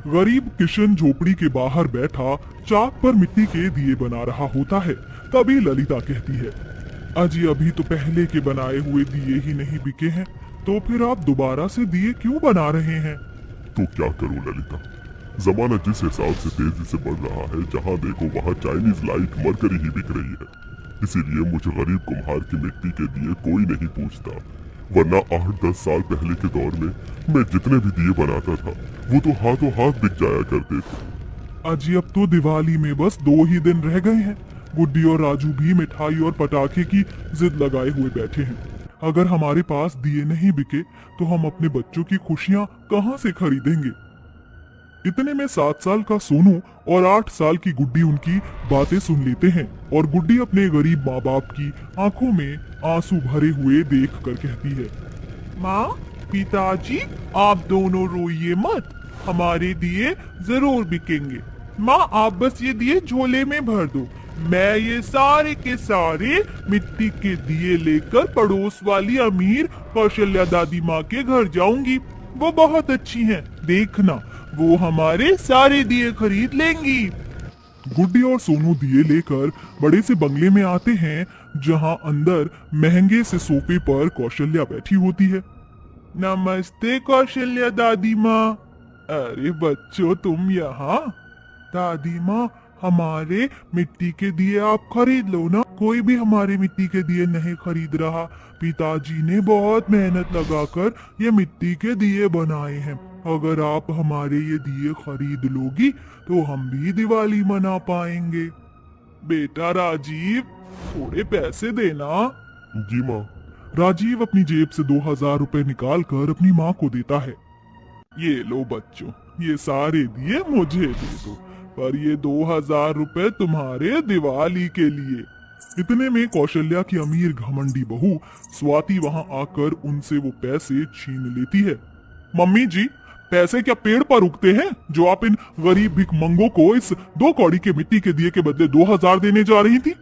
गरीब किशन झोपड़ी के बाहर बैठा चाक पर मिट्टी के दिए बना रहा होता है। तभी ललिता कहती है, अजी अभी तो पहले के बनाए हुए दिए ही नहीं बिके हैं, तो फिर आप दोबारा से दिए क्यों बना रहे हैं? तो क्या करूं ललिता, जमाना जिस हिसाब से तेजी से बढ़ रहा है, जहाँ देखो वहाँ चाइनीज लाइट मरकरी ही बिक रही है। इसीलिए मुझे गरीब कुम्हार की मिट्टी के दिए कोई नहीं पूछता, वरना 8-10 साल पहले के दौर में मैं जितने भी दिए बनाता था वो तो हाथों हाथ बिक जाया करते थे। अजी अब तो दिवाली में बस 2 ही दिन रह गए हैं। गुड्डी और राजू भी मिठाई और पटाखे की जिद लगाए हुए बैठे हैं। अगर हमारे पास दिए नहीं बिके तो हम अपने बच्चों की खुशियाँ कहाँ से खरीदेंगे? इतने में 7 साल का सोनू और 8 साल की गुड्डी उनकी बातें सुन लेते हैं और गुड्डी अपने गरीब माँ बाप की आंखों में आंसू भरे हुए देख कर कहती है, माँ, पिताजी, आप दोनों रोइए मत, हमारे दिए जरूर बिकेंगे। माँ, आप बस ये दिए झोले में भर दो, मैं ये सारे के सारे मिट्टी के दिए लेकर पड़ोस वाली अमीर कौशल्या दादी माँ के घर जाऊंगी। वो बहुत अच्छी हैं, देखना वो हमारे सारे दिए खरीद लेंगी। गुड्डी और सोनू दिए लेकर बड़े से बंगले में आते हैं, जहां अंदर महंगे से सोफे पर कौशल्या बैठी होती है। नमस्ते कौशल्या दादी माँ। अरे बच्चों, तुम यहाँ? दादी माँ, हमारे मिट्टी के दिए आप खरीद लो ना। कोई भी हमारे मिट्टी के दिए नहीं खरीद रहा। पिताजी ने बहुत मेहनत लगाकर ये मिट्टी के दिए बनाए हैं। अगर आप हमारे ये दिए खरीद लोगी तो हम भी दिवाली मना पाएंगे। बेटा राजीव, थोड़े पैसे देना। जी माँ। राजीव अपनी जेब से 2000 रुपए निकाल कर अपनी माँ को देता है। ये लो बच्चों, ये सारे दिए मुझे दे दो, पर ये 2000 रुपए तुम्हारे दिवाली के लिए। इतने में कौशल्या की अमीर घमंडी बहू स्वाति वहां आकर उनसे वो पैसे छीन लेती है। मम्मी जी, पैसे क्या पेड़ पर उगते हैं जो आप इन गरीब भिखमंगों को इस 2 कौड़ी के मिट्टी के दिए के बदले 2000 देने जा रही थी?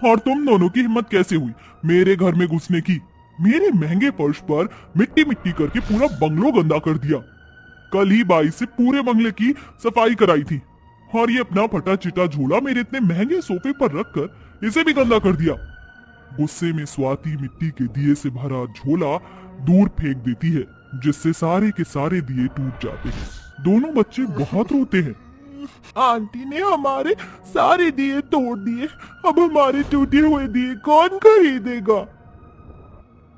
और तुम दोनों की हिम्मत कैसे हुई मेरे घर में घुसने की? मेरे महंगे फर्श पर मिट्टी मिट्टी करके पूरा बंगलो गंदा कर दिया। कल ही बाई से पूरे बंगले की सफाई कराई थी, और ये अपना फटा चिटा झोला मेरे इतने महंगे सोफे पर रखकर इसे भी गंदा कर दिया। गुस्से में स्वाति मिट्टी के दिए से भरा झोला दूर फेंक देती है, जिससे सारे के सारे दिए टूट जाते हैं। दोनों बच्चे बहुत रोते हैं। आंटी ने हमारे सारे दिए तोड़ दिए, अब हमारे टूटे हुए दिए कौन खरीदेगा?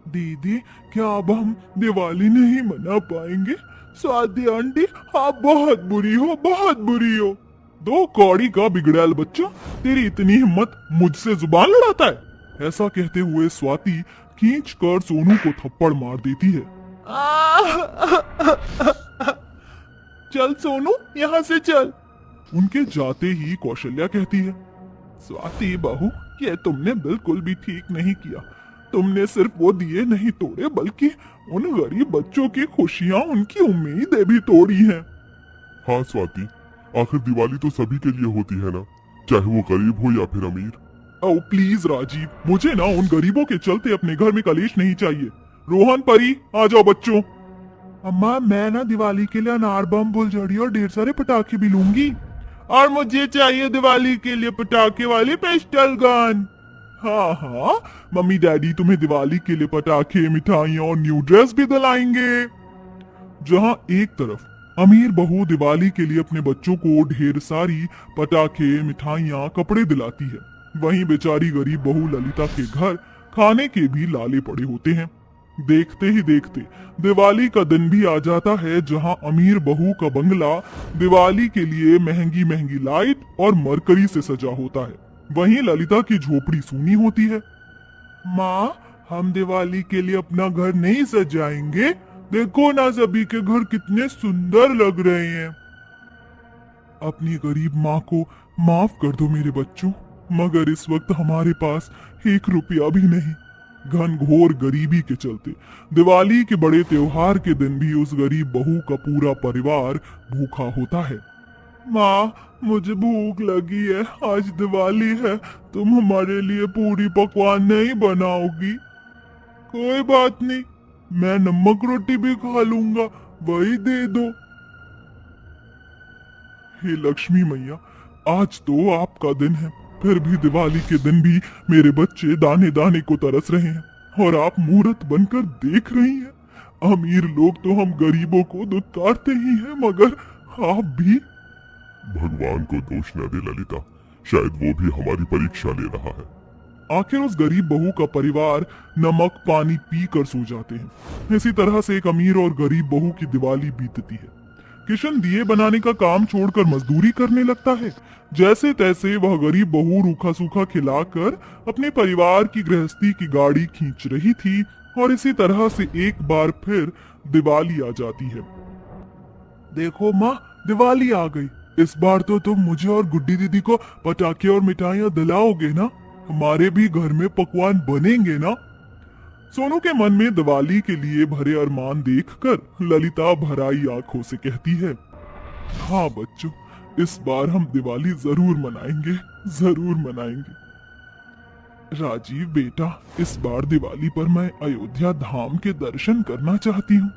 दीदी, क्या अब हम दिवाली नहीं मना पाएंगे? स्वाति आंटी, आप बहुत बुरी हो, बहुत बुरी हो। 2 कौड़ी का बिगड़ैल बच्चा तेरी इतनी हिम्मत मुझसे जुबान लड़ाता है? ऐसा कहते हुए स्वाति खींच कर सोनू को थप्पड़ मार देती है। चल सोनू, यहाँ से चल। उनके जाते ही कौशल्या कहती है, स्वाति बहू, ये तुमने बिल्कुल भी ठीक नहीं किया। तुमने सिर्फ वो दिए नहीं तोड़े, बल्कि उन गरीब बच्चों की खुशियाँ, उनकी उम्मीदें भी तोड़ी हैं। हाँ स्वाति, आखिर दिवाली तो सभी के लिए होती है ना, चाहे वो गरीब हो या फिर अमीर। ओह प्लीज राजीव, मुझे ना उन गरीबों के चलते अपने घर में कलेश नहीं चाहिए। रोहन, परी, आ जाओ बच्चों। अम्मा, मैं ना दिवाली के लिए अनार बम, फुलझड़ी और ढेर सारे पटाखे भी लूंगी। और मुझे चाहिए दिवाली के लिए पटाखे वाली पिस्टल गन। हाँ हाँ, मम्मी डैडी तुम्हें दिवाली के लिए पटाखे, मिठाइयाँ और न्यू ड्रेस भी दिलाएंगे। जहाँ एक तरफ अमीर बहू दिवाली के लिए अपने बच्चों को ढेर सारी पटाखे, मिठाइयाँ, कपड़े दिलाती है, वहीं बेचारी गरीब बहू ललिता के घर खाने के भी लाले पड़े होते हैं। देखते ही देखते दिवाली का दिन भी आ जाता है, जहां अमीर बहू का बंगला दिवाली के लिए महंगी महंगी लाइट और मरकरी से सजा होता है। वहीं ललिता की झोपड़ी सूनी होती है। माँ, हम दिवाली के लिए अपना घर नहीं सजाएंगे? देखो ना सभी के घर कितने सुंदर लग रहे हैं। अपनी गरीब माँ को माफ कर दो मेरे बच्चों, मगर इस वक्त हमारे पास 1 रुपया भी नहीं। घनघोर गरीबी के चलते दिवाली के बड़े त्योहार के दिन भी उस गरीब बहू का पूरा परिवार भूखा होता है। माँ, मुझे भूख लगी है, आज दिवाली है, तुम हमारे लिए पूरी पकवान नहीं बनाओगी? कोई बात नहीं, मैं नमक रोटी भी खा लूंगा, वही दे दो। हे लक्ष्मी मैया, आज तो आपका दिन है, फिर भी दिवाली के दिन भी मेरे बच्चे दाने दाने को तरस रहे हैं और आप मूरत बनकर देख रही हैं। अमीर लोग तो हम गरीबों को दुत्कारते ही हैं, मगर आप भी। भगवान को दोष न दे ललिता, शायद वो भी हमारी परीक्षा ले रहा है। आखिर उस गरीब बहू का परिवार नमक पानी पी कर सो जाते हैं। इसी तरह से एक अमीर और गरीब बहू की दिवाली बीतती है। किशन दिए बनाने का काम छोड़कर मजदूरी करने लगता है। जैसे तैसे वह गरीब बहू रूखा सूखा खिलाकर अपने परिवार की गृहस्थी की गाड़ी खींच रही थी और इसी तरह से एक बार फिर दिवाली आ जाती है। देखो माँ, दिवाली आ गई। इस बार तो तुम मुझे और गुड्डी दीदी को पटाखे और मिठाइयाँ दिलाओगे ना? हमारे भी घर में पकवान बनेंगे ना? सोनू के मन में दिवाली के लिए भरे अरमान देखकर ललिता भराई आंखों से कहती है, हाँ बच्चों, इस बार हम दिवाली जरूर मनाएंगे, जरूर मनाएंगे। राजीव बेटा, इस बार दिवाली पर मैं अयोध्या धाम के दर्शन करना चाहती हूँ।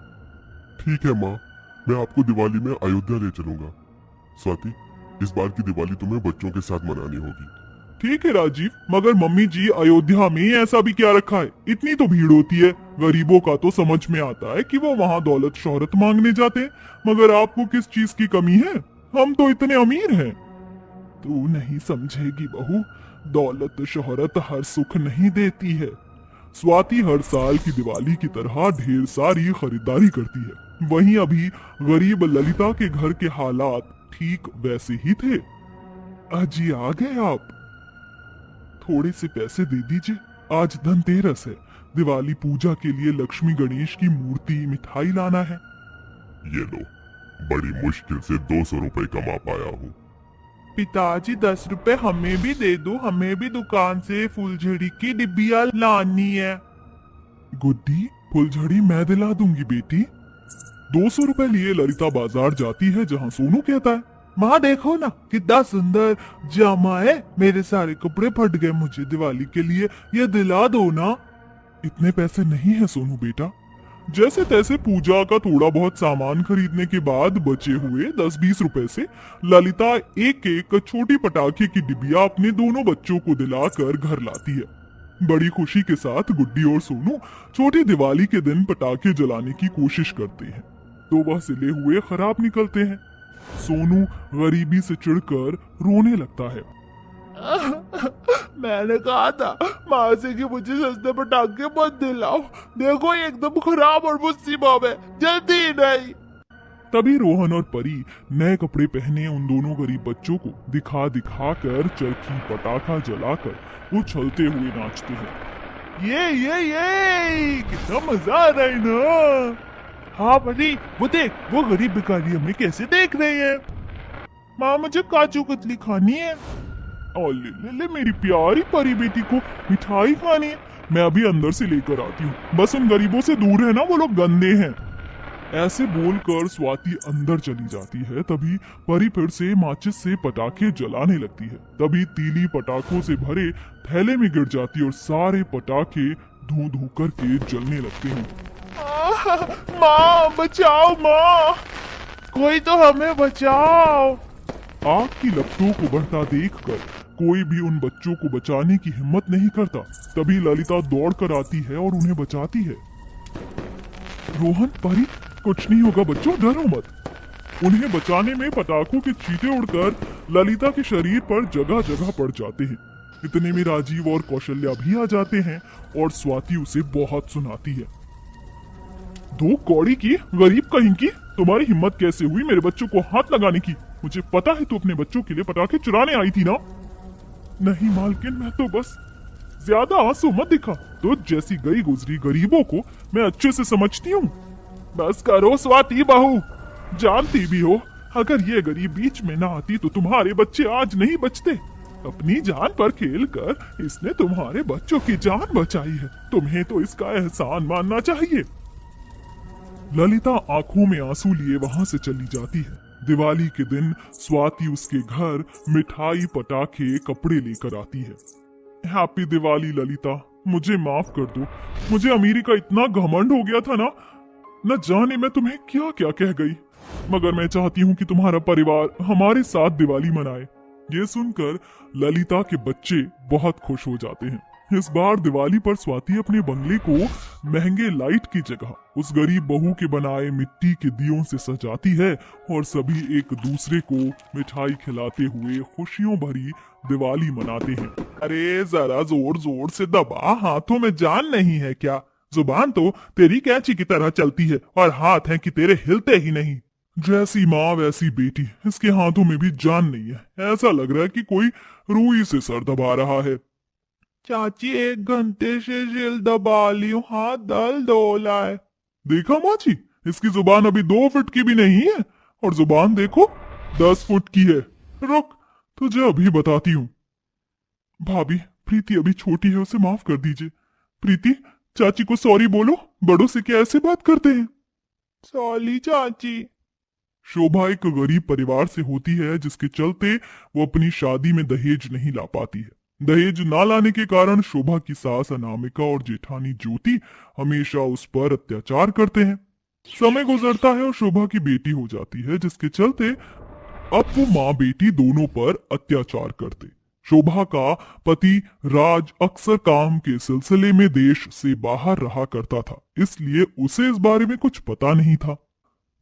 ठीक है माँ, मैं आपको दिवाली में अयोध्या ले चलूंगा। स्वाति, इस बार की दिवाली तुम्हें बच्चों के साथ मनानी होगी। ठीक है राजीव, मगर मम्मी जी, अयोध्या में ऐसा भी क्या रखा है? इतनी तो भीड़ होती है। गरीबों का तो समझ में आता है कि वो वहाँ दौलत शोहरत मांगने जाते हैं, मगर आपको किस चीज की कमी है? हम तो इतने अमीर हैं। तू नहीं समझेगी बहू, दौलत शोहरत हर सुख नहीं देती है। स्वाति हर साल की दिवाली की तरह ढेर सारी खरीदारी करती है। वहीं अभी गरीब ललिता के घर के हालात ठीक वैसे ही थे। अजी आ गए आप? थोड़े से पैसे दे दीजिए, आज धनतेरस है। दिवाली पूजा के लिए लक्ष्मी गणेश की मूर्ति, मिठाई लाना है। ये लो, बड़ी मुश्किल से 200 रुपए कमा पाया हूँ। पिताजी 10 रुपए हमें भी दे दो, हमें भी दुकान से फुलझड़ी की डिब्बियां लानी है। गुड्डी, फुलझड़ी मैं दिला दूंगी बेटी। 200 रुपए लिए ललिता बाजार जाती है, जहाँ सोनू कहता है, माँ देखो ना कितना सुंदर जामा है, मेरे सारे कपड़े फट गए, मुझे दिवाली के लिए ये दिला दो ना। इतने पैसे नहीं है सोनू बेटा। जैसे तैसे पूजा का थोड़ा बहुत सामान खरीदने के बाद बचे हुए 10-20 रुपए से ललिता एक एक छोटी पटाखे की डिबिया अपने दोनों बच्चों को दिलाकर घर लाती है। बड़ी खुशी के साथ गुड्डी और सोनू छोटी दिवाली के दिन पटाखे जलाने की कोशिश करते हैं, तो वह सिले हुए खराब निकलते हैं। सोनू गरीबी से चिढ़कर रोने लगता है। मैंने कहा था माँ से कि मुझे सस्ते पटाखे मत दिलाओ, देखो ये एकदम खराब और मुसीबत है, जल्दी नहीं। तभी रोहन और परी नए कपड़े पहने उन दोनों गरीब बच्चों को दिखा दिखा कर चरखी पटाखा जलाकर उछलते हुए नाचते हैं। ये कितना मजा आ रहा है ना। हाँ परी, वो देख, वो गरीब भिखारी हमें कैसे देख रहे हैं। माँ मुझे काजू कतली खानी है। और ले मेरी प्यारी परी बेटी को मिठाई खानी है। मैं अभी अंदर से लेकर आती हूँ, बस उन गरीबों से दूर रहना, वो लोग गंदे हैं। ऐसे बोलकर स्वाति अंदर चली जाती है। तभी परी फिर से माचिस से पटाखे जलाने लगती है। तभी तीली पटाखों से भरे थैले में गिर जाती और सारे पटाखे धू धू करके जलने लगते हैं। माँ बचाओ, माँ कोई तो हमें बचाओ। आग की लपटों को बढ़ता देखकर कोई भी उन बच्चों को बचाने की हिम्मत नहीं करता। तभी ललिता दौड़ कर आती है और उन्हें बचाती है। रोहन, परी, कुछ नहीं होगा बच्चों, डरो मत। उन्हें बचाने में पटाखों के छींटे उड़कर ललिता के शरीर पर जगह जगह पड़ जाते हैं। इतने में राजीव और कौशल्या भी आ जाते हैं और स्वाति उसे बहुत सुनाती है। दो कौड़ी की गरीब कहीं की, तुम्हारी हिम्मत कैसे हुई मेरे बच्चों को हाथ लगाने की? मुझे पता है तू अपने बच्चों के लिए पटाखे चुराने आई थी ना। नहीं मालकिन, मैं तो बस, ज्यादा आंसू मत दिखा। तो जैसी गई गुजरी गरीबों को मैं अच्छे से समझती हूँ। बस करो स्वाति बहू, जानती भी हो अगर ये गरीब बीच में ना आती तो तुम्हारे बच्चे आज नहीं बचते। अपनी जान पर खेलकर इसने तुम्हारे बच्चों की जान बचाई है, तुम्हें तो इसका एहसान मानना चाहिए। ललिता आंखों में आंसू लिए वहां से चली जाती है। दिवाली के दिन स्वाति उसके घर मिठाई, पटाखे, कपड़े लेकर आती है। हैप्पी दिवाली ललिता, मुझे माफ कर दो। मुझे अमीरी का इतना घमंड हो गया था ना, न जाने मैं तुम्हें क्या क्या कह गई। मगर मैं चाहती हूँ कि तुम्हारा परिवार हमारे साथ दिवाली मनाए। ये सुनकर ललिता के बच्चे बहुत खुश हो जाते हैं। इस बार दिवाली पर स्वाति अपने बंगले को महंगे लाइट की जगह उस गरीब बहू के बनाए मिट्टी के दियों से सजाती है और सभी एक दूसरे को मिठाई खिलाते हुए खुशियों भरी दिवाली मनाते हैं। अरे जरा जोर जोर से दबा, हाथों में जान नहीं है क्या? जुबान तो तेरी कैंची की तरह चलती है और हाथ हैं कि तेरे हिलते ही नहीं। जैसी माँ वैसी बेटी, इसके हाथों में भी जान नहीं है। ऐसा लग रहा है कि कोई रुई से सर दबा रहा है। चाची 1 घंटे से जिल दबा ली हूँ, हाथ दर्द हो रहा है। देखा माँ जी, इसकी जुबान अभी 2 फुट की भी नहीं है और जुबान देखो 10 फुट की है। रुक, तुझे अभी बताती हूँ। भाभी, प्रीति अभी छोटी है, उसे माफ कर दीजिए। प्रीति, चाची को सॉरी बोलो, बड़ों से क्या ऐसे बात करते हैं? सॉरी चाची। शोभा एक गरीब परिवार से होती है, जिसके चलते वो अपनी शादी में दहेज नहीं ला पाती है। दहेज ना लाने के कारण शोभा की सास अनामिका और जेठानी ज्योति हमेशा उस पर अत्याचार करते हैं। समय गुजरता है और शोभा की बेटी हो जाती है, जिसके चलते अब वो माँ बेटी दोनों पर अत्याचार करते। शोभा का पति राज अक्सर काम के सिलसिले में देश से बाहर रहा करता था, इसलिए उसे इस बारे में कुछ पता नहीं था।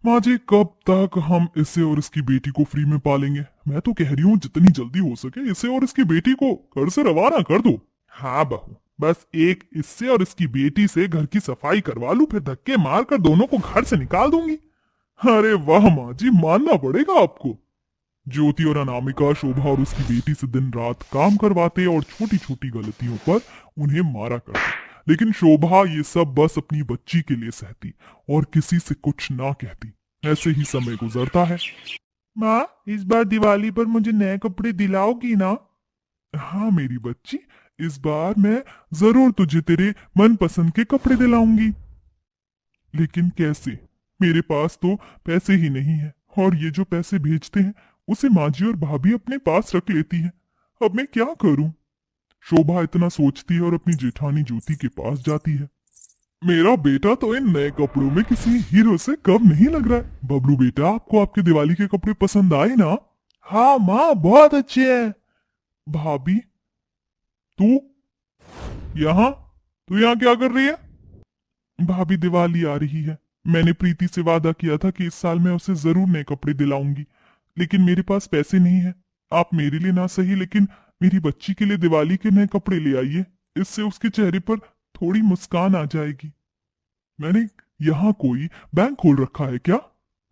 माँ जी, कब तक हम इसे और इसकी बेटी को फ्री में पालेंगे? मैं तो कह रही हूँ जितनी जल्दी हो सके इसे और इसकी बेटी को घर से रवाना कर दो। हाँ बहू, बस एक इससे और इसकी बेटी से घर की सफाई करवा लूं, फिर धक्के मारकर दोनों को घर से निकाल दूंगी। अरे वाह माँ जी, मानना पड़ेगा आपको। ज्योति और अनामिका शोभा और उसकी बेटी से दिन रात काम करवाते और छोटी छोटी गलतियों पर उन्हें मारा करते, लेकिन शोभा ये सब बस अपनी बच्ची के लिए सहती और किसी से कुछ ना कहती। ऐसे ही समय गुजरता है। माँ, इस बार दिवाली पर मुझे नए कपड़े दिलाओगी ना? हाँ मेरी बच्ची, इस बार मैं जरूर तुझे तेरे मनपसंद के कपड़े दिलाऊंगी। लेकिन कैसे? मेरे पास तो पैसे ही नहीं है और ये जो पैसे भेजते हैं उसे माँ जी और भाभी अपने पास रख लेती है। अब मैं क्या करूं? शोभा इतना सोचती है और अपनी जेठानी ज्योति के पास जाती है। मेरा बेटा तो इन नए कपड़ों में किसी हीरो से कम नहीं लग रहा है। बबलू बेटा, आपको आपके दिवाली के कपड़े पसंद आए ना? हाँ माँ, बहुत अच्छे हैं। भाभी, तू यहाँ क्या कर रही है? भाभी, दिवाली आ रही है। मैंने प्रीति से वादा किया था कि इस साल मैं उसे जरूर नए कपड़े दिलाऊंगी, लेकिन मेरे पास पैसे नहीं है। आप मेरे लिए ना सही, लेकिन मेरी बच्ची के लिए दिवाली के नए कपड़े ले आइए। इससे उसके चेहरे पर थोड़ी मुस्कान आ जाएगी। मैंने यहाँ कोई बैंक खोल रखा है क्या,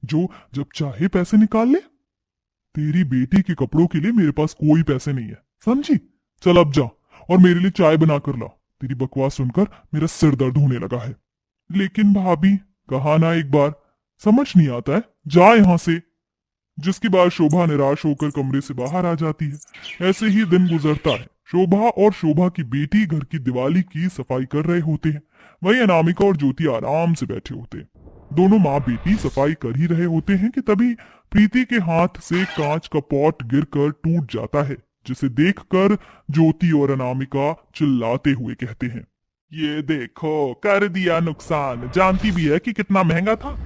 जो जब चाहे पैसे निकाल ले? तेरी बेटी के कपड़ों के लिए मेरे पास कोई पैसे नहीं है, समझी? चल अब जा और मेरे लिए चाय बना कर ला। तेरी बकवास सुनकर मेरा सिर दर्द होने लगा है। लेकिन भाभी, कहा ना एक बार, समझ नहीं आता है, जा यहाँ से। जिसके बाद शोभा निराश होकर कमरे से बाहर आ जाती है। ऐसे ही दिन गुजरता है। शोभा और शोभा की बेटी घर की दिवाली की सफाई कर रहे होते हैं, वहीं अनामिका और ज्योति आराम से बैठे होते हैं। दोनों माँ बेटी सफाई कर ही रहे होते हैं कि तभी प्रीति के हाथ से कांच का पॉट गिरकर टूट जाता है, जिसे देखकर ज्योति और अनामिका चिल्लाते हुए कहते हैं, ये देखो, कर दिया नुकसान। जानती भी है कि कितना महंगा था।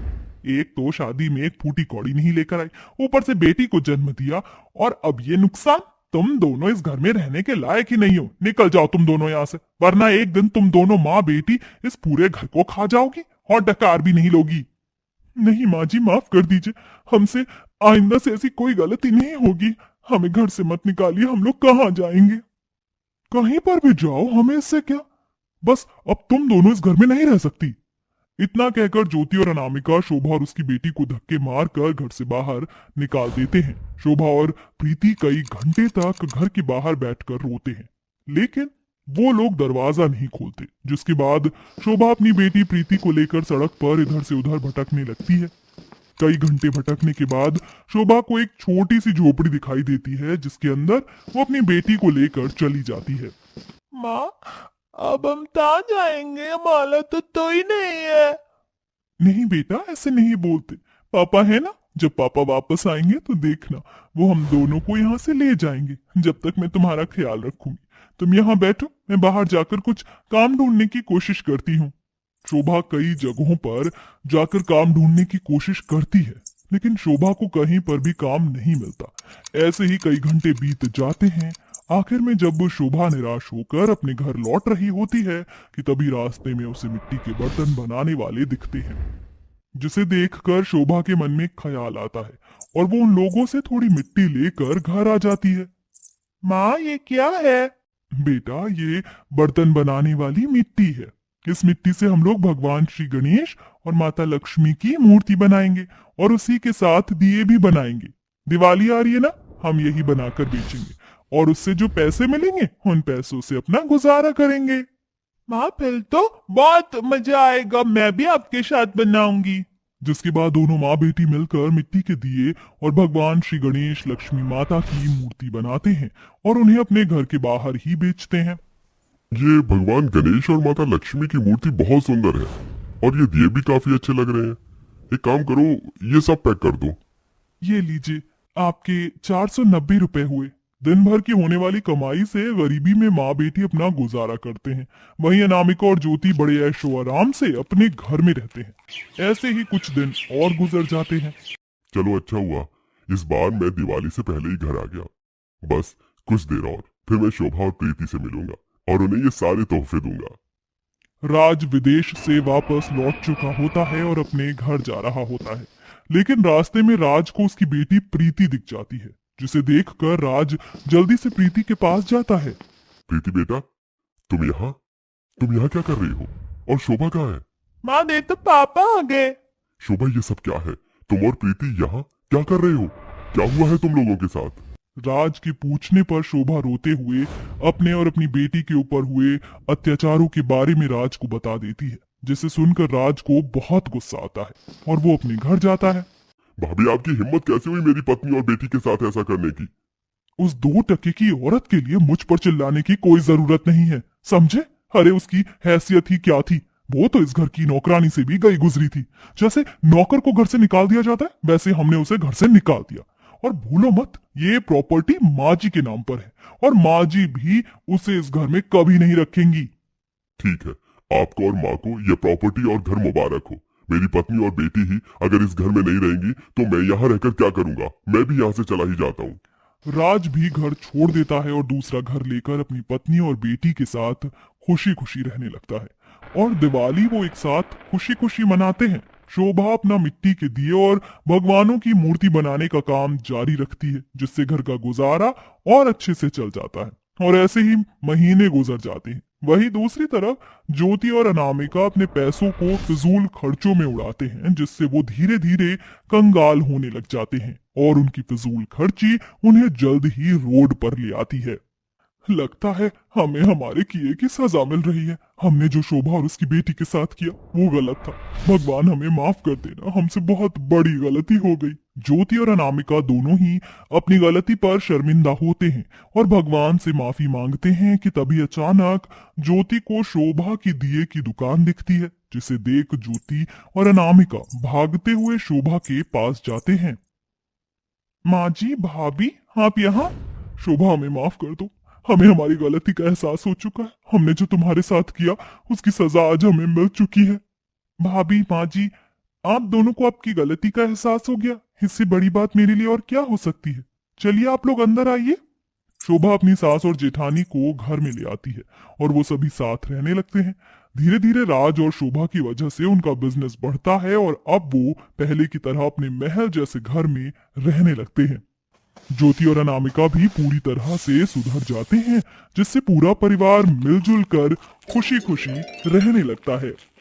एक तो शादी में एक फूटी कौड़ी नहीं लेकर आई, ऊपर से बेटी को जन्म दिया, और अब ये नुकसान। तुम दोनों इस घर में रहने के लायक ही नहीं हो। निकल जाओ तुम दोनों यहाँ से, वरना एक दिन तुम दोनों माँ बेटी इस पूरे घर को खा जाओगी और डकार भी नहीं लोगी। नहीं माँ जी, माफ कर दीजिए, हमसे आइंदा से ऐसी कोई गलती नहीं होगी। हमें घर से मत निकालिए, हम लोग कहाँ जाएंगे? कहीं पर भी जाओ, हमें इससे क्या। बस अब तुम दोनों इस घर में नहीं रह सकती। इतना कहकर ज्योति और अनामिका शोभा और उसकी बेटी को धक्के मारकर घर से बाहर निकाल देते हैं। शोभा और प्रीति कई घंटे तक घर के बाहर बैठकर रोते हैं, लेकिन वो लोग दरवाजा नहीं खोलते। जिसके बाद शोभा अपनी बेटी प्रीति को लेकर सड़क पर इधर से उधर भटकने लगती है। कई घंटे भटकने के बाद शोभा को एक छोटी सी झोपड़ी दिखाई देती है, जिसके अंदर वो अपनी बेटी को लेकर चली जाती है। माँ, अब हम कहाँ जाएंगे? हमारा तो ही नहीं है। नहीं बेटा, ऐसे नहीं बोलते। पापा है ना, जब पापा वापस आएंगे तो देखना, वो हम दोनों को यहाँ से ले जाएंगे। जब तक मैं तुम्हारा ख्याल रखूंगी। तुम यहाँ बैठो, मैं बाहर जाकर कुछ काम ढूंढने की कोशिश करती हूँ। शोभा कई जगहों पर जाकर काम ढूंढने की कोशिश करती है, लेकिन शोभा को कहीं पर भी काम नहीं मिलता। ऐसे ही कई घंटे बीत जाते हैं। आखिर में जब शोभा निराश होकर अपने घर लौट रही होती है कि तभी रास्ते में उसे मिट्टी के बर्तन बनाने वाले दिखते हैं, जिसे देखकर शोभा के मन में एक ख्याल आता है और वो उन लोगों से थोड़ी मिट्टी लेकर घर आ जाती है। माँ, ये क्या है? बेटा, ये बर्तन बनाने वाली मिट्टी है। इस मिट्टी से हम लोग भगवान श्री गणेश और माता लक्ष्मी की मूर्ति बनाएंगे और उसी के साथ दिए भी बनाएंगे। दिवाली आ रही है ना, हम यही बनाकर बेचेंगे और उससे जो पैसे मिलेंगे उन पैसों से अपना गुजारा करेंगे। माँ, फिर तो बहुत मजा आएगा, मैं भी आपके साथ बनाऊंगी। जिसके बाद दोनों माँ बेटी मिलकर मिट्टी के दिए और भगवान श्री गणेश लक्ष्मी माता की मूर्ति बनाते हैं और उन्हें अपने घर के बाहर ही बेचते हैं। ये भगवान गणेश और माता लक्ष्मी की मूर्ति बहुत सुंदर है और ये दिए भी काफी अच्छे लग रहे हैं। एक काम करो, ये सब पैक कर दो। ये लीजिए, आपके 490 रुपए हुए। दिन भर की होने वाली कमाई से गरीबी में माँ बेटी अपना गुजारा करते हैं। वहीं अनामिका और ज्योति बड़े ऐशो आराम से अपने घर में रहते हैं। ऐसे ही कुछ दिन और गुजर जाते हैं। चलो अच्छा हुआ, इस बार मैं दिवाली से पहले ही घर आ गया। बस कुछ देर और, फिर मैं शोभा और प्रीति से मिलूंगा और उन्हें ये सारे तोहफे दूंगा। राज विदेश से वापस लौट चुका होता है और अपने घर जा रहा होता है, लेकिन रास्ते में राज को उसकी बेटी प्रीति दिख जाती है, जिसे देखकर राज जल्दी से प्रीति के पास जाता है। प्रीति बेटा, तुम यहाँ क्या कर रही हो? और शोभा कहाँ है? माँ, दे तो पापा आ गए। शोभा, ये सब क्या है? तुम और प्रीति यहाँ क्या कर रहे हो? क्या हुआ है तुम लोगों के साथ? राज के पूछने पर शोभा रोते हुए अपने और अपनी बेटी के ऊपर हुए अत्याचारों के बारे में राज को बता देती है, जिसे सुनकर राज को बहुत गुस्सा आता है और वो अपने घर जाता है। भाभी, आपकी हिम्मत कैसे हुई मेरी पत्नी और बेटी के साथ ऐसा करने की? उस 2 टके की औरत के लिए मुझ पर चिल्लाने की कोई जरूरत नहीं है, समझे? अरे उसकी हैसियत ही क्या थी, वो तो इस घर की नौकरानी से भी गई गुजरी थी। जैसे नौकर को घर से निकाल दिया जाता है, वैसे हमने उसे घर से निकाल दिया। और भूलो मत, ये प्रॉपर्टी माँ जी के नाम पर है और माँ जी भी उसे इस घर में कभी नहीं रखेंगी। ठीक है, आपको और माँ को ये प्रॉपर्टी और घर मुबारक हो। मेरी पत्नी और बेटी ही अगर इस घर में नहीं रहेंगी तो मैं यहाँ रहकर क्या करूंगा? मैं भी यहाँ से चला ही जाता हूँ। राज भी घर छोड़ देता है और दूसरा घर लेकर अपनी पत्नी और बेटी के साथ खुशी खुशी रहने लगता है और दिवाली वो एक साथ खुशी खुशी मनाते हैं। शोभा अपना मिट्टी के दिए और भगवानों की मूर्ति बनाने का काम जारी रखती है, जिससे घर का गुजारा और अच्छे से चल जाता है और ऐसे ही महीने गुजर जाते हैं। वहीं दूसरी तरफ ज्योति और अनामिका अपने पैसों को फिजूल खर्चों में उड़ाते हैं, जिससे वो धीरे धीरे कंगाल होने लग जाते हैं और उनकी फिजूल खर्ची उन्हें जल्द ही रोड पर ले आती है। लगता है हमें हमारे किए की सजा मिल रही है। हमने जो शोभा और उसकी बेटी के साथ किया वो गलत था। भगवान हमें माफ कर देना, हमसे बहुत बड़ी गलती हो गई। ज्योति और अनामिका दोनों ही अपनी गलती पर शर्मिंदा होते हैं और भगवान से माफी मांगते हैं कि तभी अचानक ज्योति को शोभा की दिए की दुकान दिखती है, जिसे देख ज्योति और अनामिका भागते हुए शोभा के पास जाते हैं। माँ जी, भाभी, आप यहाँ? शोभा, हमें माफ कर दो, हमें हमारी गलती का एहसास हो चुका है। हमने जो तुम्हारे साथ किया उसकी सजा आज हमें मिल चुकी है। भाभी, माँ जी, आप दोनों को आपकी गलती का एहसास हो गया, इससे बड़ी बात मेरे लिए और क्या हो सकती है। चलिए आप लोग अंदर आइए। शोभा अपनी सास और जेठानी को घर में ले आती है और वो सभी साथ रहने लगते हैं। धीरे धीरे राज और शोभा की वजह से उनका बिजनेस बढ़ता है और अब वो पहले की तरह अपने महल जैसे घर में रहने लगते हैं। ज्योति और अनामिका भी पूरी तरह से सुधर जाते हैं, जिससे पूरा परिवार मिलजुल कर खुशी खुशी रहने लगता है।